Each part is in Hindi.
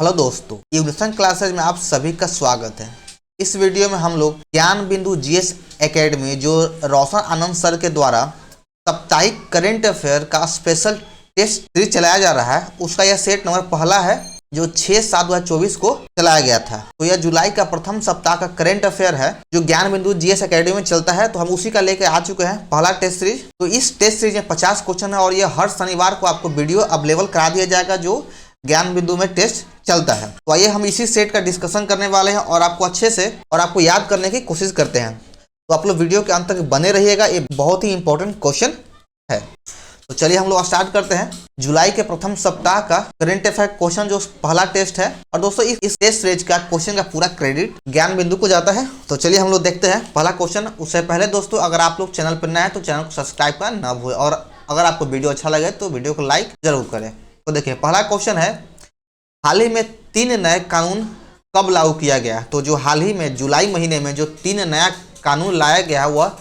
हेलो दोस्तों, इवोल्यूशन क्लासेज में आप सभी का स्वागत है। इस वीडियो में हम लोग ज्ञान बिंदु जीएस एकेडमी जो रोशन आनंद सर के द्वारा साप्ताहिक करंट अफेयर का स्पेशल टेस्ट सीरीज चलाया जा रहा है, उसका यह सेट नंबर पहला है जो 6/7/2024 को चलाया गया था। तो यह जुलाई का प्रथम सप्ताह का करंट अफेयर है जो ज्ञान बिंदु जीएस एकेडमी में चलता है। तो हम उसी का लेकर आ चुके हैं पहला टेस्ट सीरीज। तो इस टेस्ट सीरीज में 50 क्वेश्चन है और यह हर शनिवार को आपको वीडियो अवेलेबल करा दिया जाएगा जो ज्ञान बिंदु में टेस्ट चलता है। तो आइए हम इसी सेट का डिस्कशन करने वाले हैं और आपको अच्छे से और आपको याद करने की कोशिश करते हैं। तो आप लोग वीडियो के अंत तक बने रहिएगा, ये बहुत ही इंपॉर्टेंट क्वेश्चन है। तो चलिए हम लोग स्टार्ट करते हैं जुलाई के प्रथम सप्ताह का करंट अफेयर क्वेश्चन जो पहला टेस्ट है। और दोस्तों इस टेस्ट सीरीज का क्वेश्चन का पूरा क्रेडिट ज्ञान बिंदु को जाता है। तो चलिए हम लोग देखते हैं पहला क्वेश्चन। उससे पहले दोस्तों अगर आप लोग चैनल पर नए हैं तो चैनल को सब्सक्राइब करना ना भूलें और अगर आपको वीडियो अच्छा लगे तो वीडियो को लाइक जरूर करें। तो देखिए पहला क्वेश्चन है, हाल ही में 3 नए कानून कब लागू किया गया। तो जो हाल ही में जुलाई महीने में जो 3 नया कानून लाया गया वह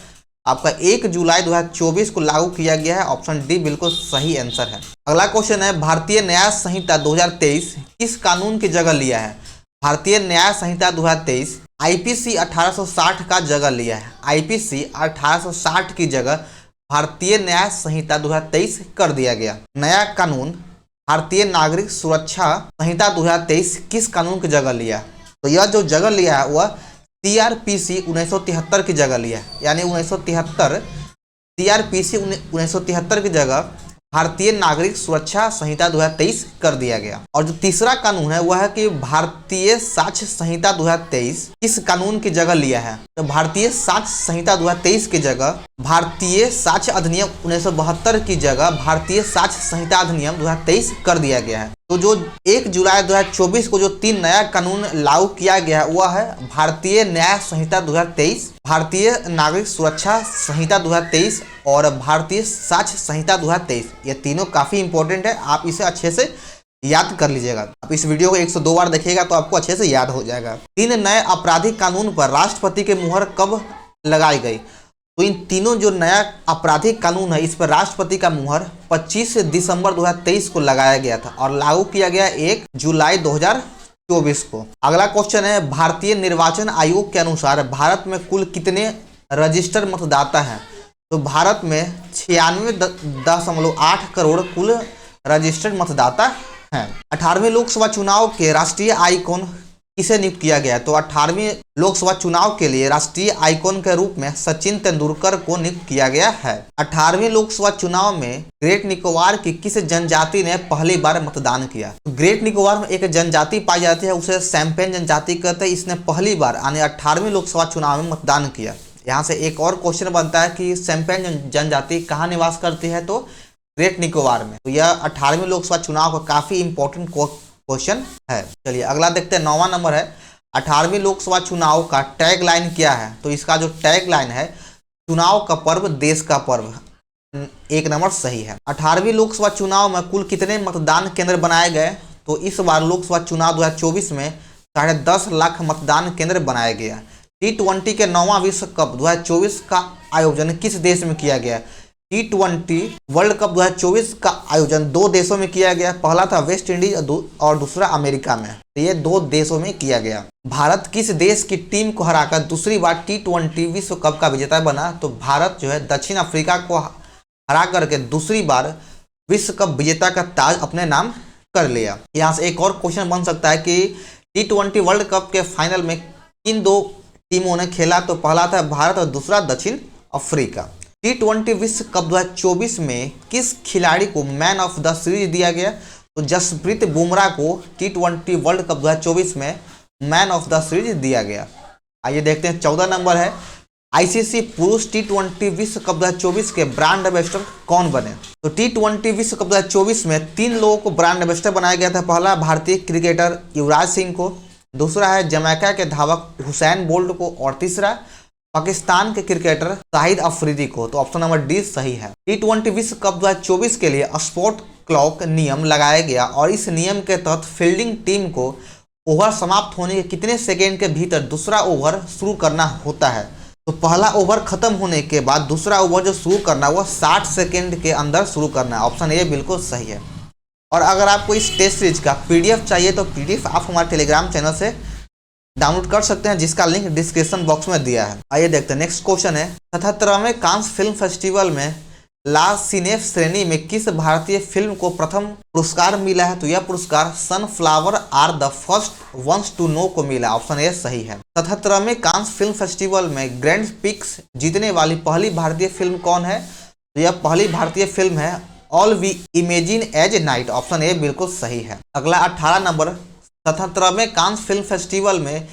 आपका 1 जुलाई 2024 को लागू किया गया है। ऑप्शन डी बिल्कुल सही आंसर है। अगला क्वेश्चन है, भारतीय न्याय संहिता 2023 किस कानून की जगह लिया है। भारतीय न्याय संहिता 2023 आईपीसी 1860 का जगह लिया है। आईपीसी 1860 की जगह भारतीय न्याय संहिता 2023 कर दिया गया। नया कानून भारतीय नागरिक सुरक्षा संहिता 2023 किस कानून की जगह लिया। तो यह जो जगह लिया है वह सीआरपीसी 1973 की जगह लिया है, यानी 1973 सीआरपीसी 1973 की जगह भारतीय नागरिक सुरक्षा संहिता 2023 कर दिया गया। और जो तीसरा कानून है वह है कि भारतीय साक्ष्य संहिता 2023 किस कानून की जगह लिया है। तो भारतीय साक्ष्य संहिता 2023 की जगह भारतीय साक्ष्य अधिनियम 1972 की जगह भारतीय साक्ष्य संहिता अधिनियम 2023 कर दिया गया है। तो जो 1 जुलाई 2024 को जो 3 नया कानून लागू किया गया वह है भारतीय न्याय संहिता 2023, भारतीय नागरिक सुरक्षा संहिता 2023 और भारतीय साक्ष्य संहिता 2023। ये तीनों काफ़ी इंपॉर्टेंट है, आप इसे अच्छे से याद कर लीजिएगा। आप इस वीडियो को 102 बार देखिएगा तो आपको अच्छे से याद हो जाएगा। 3 नए आपराधिक कानून पर राष्ट्रपति की मुहर कब लगाई गई। तो इन तीनों जो नया आपराधिक कानून है इस पर राष्ट्रपति का मुहर 25 दिसंबर 2023 को लगाया गया था और लागू किया गया 1 जुलाई 2024 को। अगला क्वेश्चन है, भारतीय निर्वाचन आयोग के अनुसार भारत में कुल कितने रजिस्टर्ड मतदाता हैं। तो भारत में 96.8 करोड़ कुल रजिस्टर्ड मतदाता हैं। 18वें लोकसभा चुनाव के राष्ट्रीय आइकॉन किसे नियुक्त किया गया। तो 18वें लोकसभा चुनाव के लिए राष्ट्रीय आइकॉन के रूप में सचिन तेंदुलकर को नियुक्त किया गया है। 18वें लोकसभा चुनाव में ग्रेट निकोबार की किस जनजाति ने पहली बार मतदान किया। तो ग्रेट निकोबार में एक जनजाति पाई जाती है, उसे सैम्पेन जनजाति कहते हैं। इसने पहली बार यानी 18वें लोकसभा चुनाव में मतदान किया। यहाँ से एक और क्वेश्चन बनता है कि सैम्पेन जनजाति कहाँ निवास करती है। तो ग्रेट निकोबार में। तो यह 18वें लोकसभा चुनाव का काफी इंपॉर्टेंट क्वेश्चन है। चलिए अगला देखते हैं, 9वां नंबर है, 18वें लोकसभा चुनाव का टैग लाइन क्या है। तो इसका जो टैग लाइन है, चुनाव का पर्व देश का पर्व। 1 नंबर सही है। 18वीं लोकसभा चुनाव में कुल कितने मतदान केंद्र बनाए गए। तो इस बार लोकसभा चुनाव 2024 में 10.5 लाख मतदान केंद्र बनाया गया। T20 के 9वां विश्व कप 2024 का आयोजन किस देश में किया गया। T20 वर्ल्ड कप 2024 का आयोजन 2 देशों में किया गया। पहला था वेस्ट इंडीज और दूसरा अमेरिका में। तो ये 2 देशों में किया गया। भारत किस देश की टीम को हराकर दूसरी बार T20 विश्व कप का विजेता बना। तो भारत जो है दक्षिण अफ्रीका को हरा करके दूसरी बार विश्व कप विजेता का ताज अपने नाम कर लिया। यहाँ से एक और क्वेश्चन बन सकता है कि T20 वर्ल्ड कप के फाइनल में किन 2 टीमों ने खेला। तो पहला था भारत और दूसरा दक्षिण अफ्रीका। T20 विश्व कप 2024 में किस खिलाड़ी को मैन ऑफ द सीरीज दिया गया। तो जसप्रीत बुमराह को T20 वर्ल्ड कप 2024 में मैन ऑफ द सीरीज दिया गया। आइए देखते हैं 14 नंबर है, आईसीसी पुरुष T20 विश्व कप 2024 के ब्रांड एम्बेसडर कौन बने। तो T20 विश्व कप 2024 में 3 लोगों को ब्रांड एम्बेसडर बनाया गया था। पहला भारतीय क्रिकेटर युवराज सिंह को, दूसरा है जमैका के धावक हुसैन बोल्ट को और तीसरा पाकिस्तान के क्रिकेटर शाहिद अफरीदी को। तो ऑप्शन नंबर डी सही है। T20 विश्व कप 2024 के लिए स्पॉट क्लॉक नियम लगाया गया और इस नियम के तहत फील्डिंग टीम को ओवर समाप्त होने के कितने सेकेंड के भीतर दूसरा ओवर शुरू करना होता है। तो पहला ओवर खत्म होने के बाद दूसरा ओवर जो शुरू करना है वह 60 सेकेंड के अंदर शुरू करना है। ऑप्शन ए बिल्कुल सही है। और अगर आपको इस टेस्ट सीरीज का पीडीएफ चाहिए तो पीडीएफ आप हमारे टेलीग्राम चैनल से डाउनलोड कर सकते हैं, जिसका लिंक डिस्क्रिप्शन बॉक्स में दिया है। आइए देखते हैं नेक्स्ट क्वेश्चन है, 77वें कांस फिल्म फेस्टिवल में ला सिनेफ श्रेणी में किस भारतीय फिल्म को प्रथम पुरस्कार मिला है? तो यह पुरस्कार sunflower are the first ones to know को मिला। ऑप्शन ए सही है। 77वें कांस फिल्म फेस्टिवल में ग्रैंड पिक्स जीतने वाली पहली भारतीय फिल्म कौन है? तो यह पहली भारतीय फिल्म है all we imagine as night. Option A बिल्कुल सही है। अगला 18 नंबर, 77वें कांस फिल्म फेस्टिवल में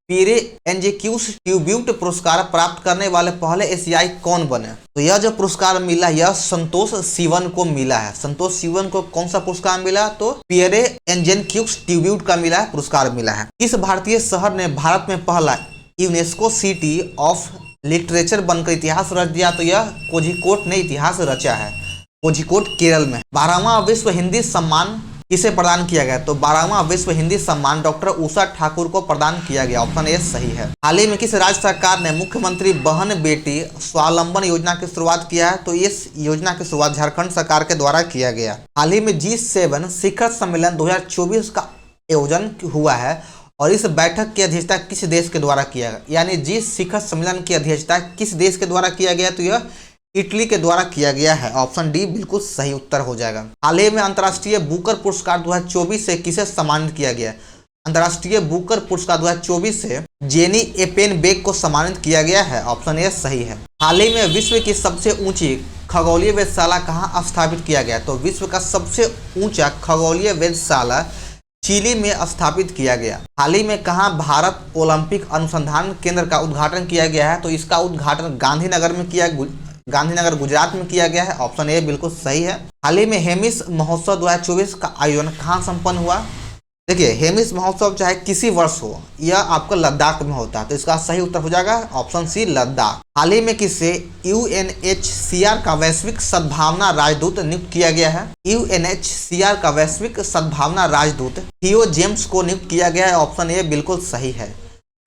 पीरे एंजेक्यूस ट्रिब्यूट पुरस्कार प्राप्त करने वाले पहले एशियाई कौन बने? तो यह जो पुरस्कार मिला यह संतोष सिवन को मिला है। संतोष सिवन को कौन सा पुरस्कार मिला? तो पीरे एंजेक्यूस ट्रिब्यूट का मिला है, पुरस्कार मिला है। किस भारतीय शहर ने भारत में पहला यूनेस्को सिटी ऑफ लिटरेचर बनकर इतिहास रच दिया? तो यह कोझिकोड ने इतिहास रचा है। कोझिकोड केरल में। 12वां विश्व हिंदी सम्मान किसे प्रदान किया गया? तो 12वां विश्व हिंदी सम्मान डॉक्टर उषा ठाकुर को प्रदान किया गया। ऑप्शन ए सही है। हाल ही में किस राज्य सरकार ने मुख्यमंत्री बहन बेटी स्वावलंबन योजना की शुरुआत किया है? तो इस योजना की शुरुआत झारखंड सरकार के द्वारा किया गया। हाल ही में G7 शिखर सम्मेलन 2024 का आयोजन हुआ है और इस बैठक की अध्यक्षता किस देश के द्वारा किया गया? यानी जी शिखर सम्मेलन की अध्यक्षता किस देश के द्वारा किया गया? तो यह इटली के द्वारा किया गया है। ऑप्शन डी बिल्कुल सही उत्तर हो जाएगा। हाल ही में अंतर्राष्ट्रीय बुकर पुरस्कार 2024 से किसे सम्मानित किया गया? अंतर्राष्ट्रीय बुकर पुरस्कार 2024 से जेनी एपेनबेक को सम्मानित किया गया है। ऑप्शन ए सही है। हाल ही में विश्व की सबसे ऊंची खगोलीय वेधशाला कहाँ स्थापित किया गया? तो विश्व का सबसे ऊंचा खगोलीय वेधशाला चिली में स्थापित किया गया। हाल ही में कहाँ भारत ओलंपिक अनुसंधान केंद्र का उद्घाटन किया गया है? तो इसका उद्घाटन गांधीनगर में गांधीनगर गुजरात में किया गया है। ऑप्शन ए बिल्कुल सही है। हाल ही में हेमिस महोत्सव 2024 का आयोजन कहाँ संपन्न हुआ? देखिए हेमिस महोत्सव चाहे किसी वर्ष हो, यह आपका लद्दाख में होता है, तो इसका सही उत्तर हो जाएगा ऑप्शन सी लद्दाख। हाल ही में किसे UNHCR का वैश्विक सद्भावना राजदूत नियुक्त किया गया है? UNHCR का वैश्विक सद्भावना राजदूत थियो जेम्स को नियुक्त किया गया है। ऑप्शन ए बिल्कुल सही है।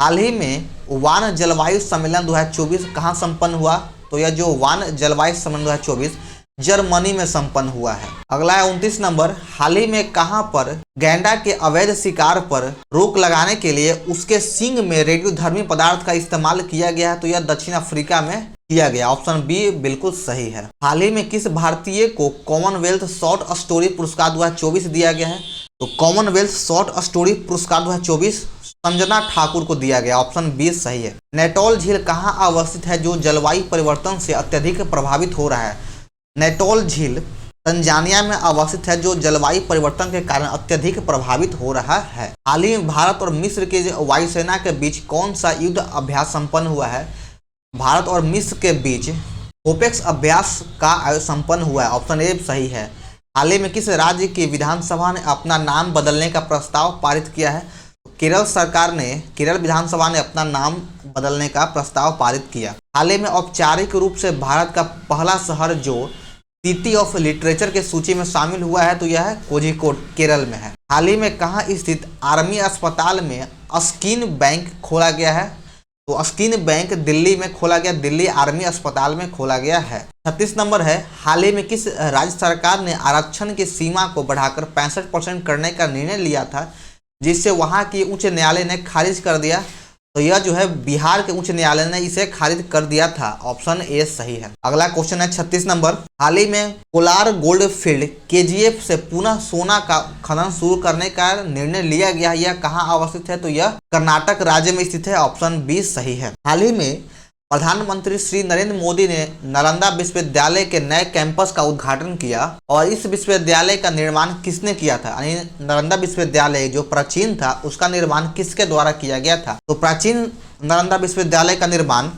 हाल ही में वान जलवायु सम्मेलन 2024 कहाँ संपन्न हुआ? तो यह जो वान जलवायु सम्मेलन 2024 जर्मनी में संपन्न हुआ है। अगला है 29 नंबर, हाल ही में कहां पर गैंडा के अवैध शिकार पर रोक लगाने के लिए उसके सींग में रेडियोधर्मी पदार्थ का इस्तेमाल किया गया है? तो यह दक्षिण अफ्रीका में किया गया। ऑप्शन बी बिल्कुल सही है। हाल ही में किस भारतीय को कॉमनवेल्थ शॉर्ट स्टोरी पुरस्कार 2024 दिया गया है? तो कॉमनवेल्थ शॉर्ट स्टोरी पुरस्कार 2024 संजना ठाकुर को दिया गया। ऑप्शन बी सही है। नैटोल झील कहाँ अवस्थित है जो जलवायु परिवर्तन से अत्यधिक प्रभावित हो रहा है? नैटोल झील तंजानिया में अवस्थित है जो जलवायु परिवर्तन के कारण अत्यधिक प्रभावित हो रहा है। हाल ही में भारत और मिस्र के वायुसेना के बीच कौन सा युद्ध अभ्यास संपन्न हुआ है? भारत और मिस्र के बीच ओपेक्स अभ्यास का संपन्न हुआ है। ऑप्शन ए सही है। हाल ही में किस राज्य की विधानसभा ने अपना नाम बदलने का प्रस्ताव पारित किया है? केरल विधानसभा ने अपना नाम बदलने का प्रस्ताव पारित किया। हाल ही में औपचारिक रूप से भारत का पहला शहर जो सिटी ऑफ लिटरेचर के सूची में शामिल हुआ है तो यह कोझिकोड केरल में है। हाल ही में कहाँ स्थित आर्मी अस्पताल में स्किन बैंक खोला गया है? तो स्किन बैंक दिल्ली में खोला गया, दिल्ली आर्मी अस्पताल में खोला गया है। 36 नंबर है, हाल ही में किस राज्य सरकार ने आरक्षण की सीमा को बढ़ाकर 65% करने का निर्णय लिया था जिससे वहां की उच्च न्यायालय ने खारिज कर दिया? तो यह जो है बिहार के उच्च न्यायालय ने इसे खारिज कर दिया था। ऑप्शन ए सही है। अगला क्वेश्चन है 36 नंबर, हाल ही में कोलार गोल्ड फील्ड KGF से पुनः सोना का खनन शुरू करने का निर्णय लिया गया। यह कहाँ अवस्थित है? तो यह कर्नाटक राज्य में स्थित है। ऑप्शन बी सही है। हाल ही में प्रधानमंत्री श्री नरेंद्र मोदी ने नालंदा विश्वविद्यालय के नए कैंपस का उद्घाटन किया और इस विश्वविद्यालय का निर्माण किसने किया था? यानी नालंदा विश्वविद्यालय जो प्राचीन था उसका निर्माण किसके द्वारा किया गया था? तो प्राचीन नालंदा विश्वविद्यालय का निर्माण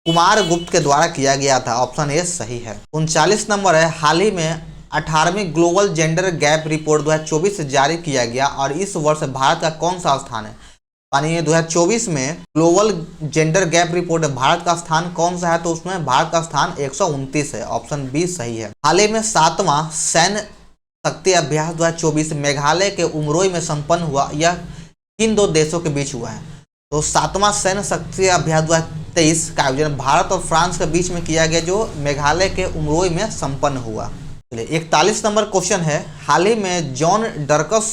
कुमार गुप्त के द्वारा किया गया था। ऑप्शन ए सही है। 39 नंबर है, हाल ही में 18वीं ग्लोबल जेंडर गैप रिपोर्ट 2024 जारी किया गया और इस वर्ष भारत का कौन सा स्थान है? यानी 2024 में global gender gap report Bharat का स्थान कौन सा है? तो उसमें भारत का स्थान 129 है। ऑप्शन बी सही है। हाल ही में 7वां सैन्य शक्ति अभ्यास 2024 मेघालय के उमरोई में संपन्न हुआ। यह किन दो देशों के बीच हुआ है? तो 7वां सैन्य शक्ति अभ्यास 2023 का आयोजन भारत और फ्रांस के बीच में किया गया जो मेघालय के उमरोई में संपन्न हुआ। चलिए 41 नंबर क्वेश्चन है, हाल ही में जॉन डर्कस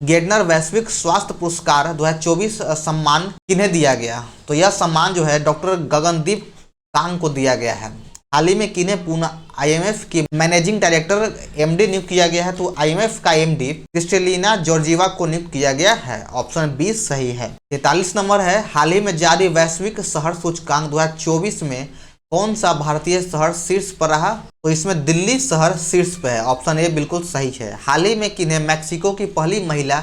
गेडनर वैश्विक स्वास्थ्य पुरस्कार 2024 सम्मान किन्हें दिया गया? तो यह सम्मान जो है डॉक्टर गगनदीप कांग को दिया गया है। हाल ही में किन्हें पूना आईएमएफ की मैनेजिंग डायरेक्टर एमडी नियुक्त किया गया है? तो आईएमएफ का एमडी क्रिस्टेलिना जॉर्जिवा को नियुक्त किया गया है। ऑप्शन बी सही है। 43 नंबर है, हाल ही में जारी वैश्विक शहर सूचकांक 2024 में कौन सा भारतीय शहर शीर्ष पर रहा? तो इसमें दिल्ली शहर शीर्ष पे है। ऑप्शन ए बिल्कुल सही है। हाल ही में किन्हें मैक्सिको की पहली महिला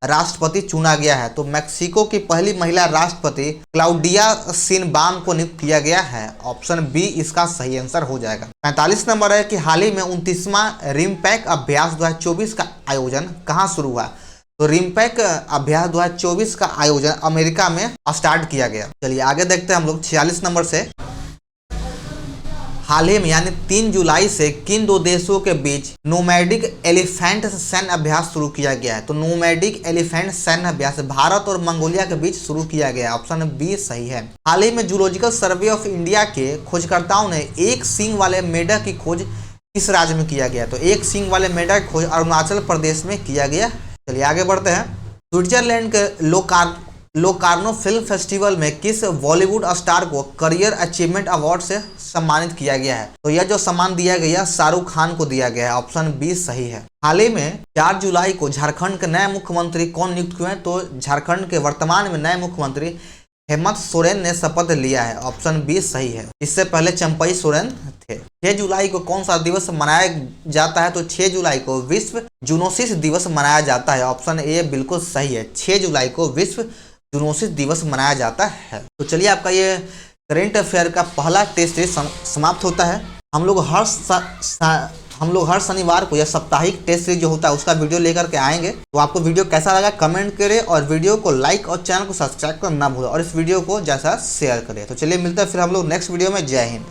राष्ट्रपति चुना गया है? तो मैक्सिको की पहली महिला राष्ट्रपति क्लाउडिया शिनबाम को नियुक्त किया गया है। ऑप्शन बी इसका सही आंसर हो जाएगा। 45 नंबर है कि हाल ही में 29वां रिमपैक अभ्यास 2024 का आयोजन कहाँ शुरू हुआ? तो रिमपैक अभ्यास 2024 का आयोजन अमेरिका में स्टार्ट किया गया। चलिए आगे देखते हैं हम लोग 46 नंबर से। हाल ही में यानी 3 जुलाई से किन दो देशों के बीच नोमैडिक एलिफेंट सैन्य अभ्यास शुरू किया गया है? तो नोमैडिक एलिफेंट सैन्य अभ्यास भारत और मंगोलिया के बीच शुरू किया गया है। ऑप्शन बी सही है। हाल ही में जूलॉजिकल सर्वे ऑफ इंडिया के खोजकर्ताओं ने एक सींग वाले मेढक की खोज किस राज्य में किया गया? तो एक सींग वाले मेढक की खोज अरुणाचल प्रदेश में किया गया। चलिए आगे बढ़ते हैं। स्विट्जरलैंड के लोकार्नो फिल्म फेस्टिवल में किस बॉलीवुड स्टार को करियर अचीवमेंट अवार्ड से सम्मानित किया गया है? तो यह जो सम्मान दिया गया शाहरुख खान को दिया गया है। ऑप्शन बी सही है। हाल ही में 4 जुलाई को झारखंड के नए मुख्यमंत्री कौन नियुक्त हुए हैं? तो झारखंड के वर्तमान में नए मुख्यमंत्री हेमंत सोरेन ने शपथ लिया है। ऑप्शन बी सही है। इससे पहले चंपई सोरेन थे। 6 जुलाई को कौन सा दिवस मनाया जाता है? तो 6 जुलाई को विश्व जूनोसिस दिवस मनाया जाता है। ऑप्शन ए बिल्कुल सही है। 6 जुलाई को विश्व जूनोसिस दिवस मनाया जाता है। तो चलिए आपका ये करेंट अफेयर का पहला टेस्ट समाप्त होता है। हम लोग हर शनिवार को यह साप्ताहिक टेस्ट सीरीज जो होता है उसका वीडियो लेकर के आएंगे। तो आपको वीडियो कैसा लगा कमेंट करें और वीडियो को लाइक और चैनल को सब्सक्राइब करना ना भूलें और इस वीडियो को जैसा शेयर करें। तो चलिए मिलते हैं फिर हम लोग नेक्स्ट वीडियो में। जय हिंद।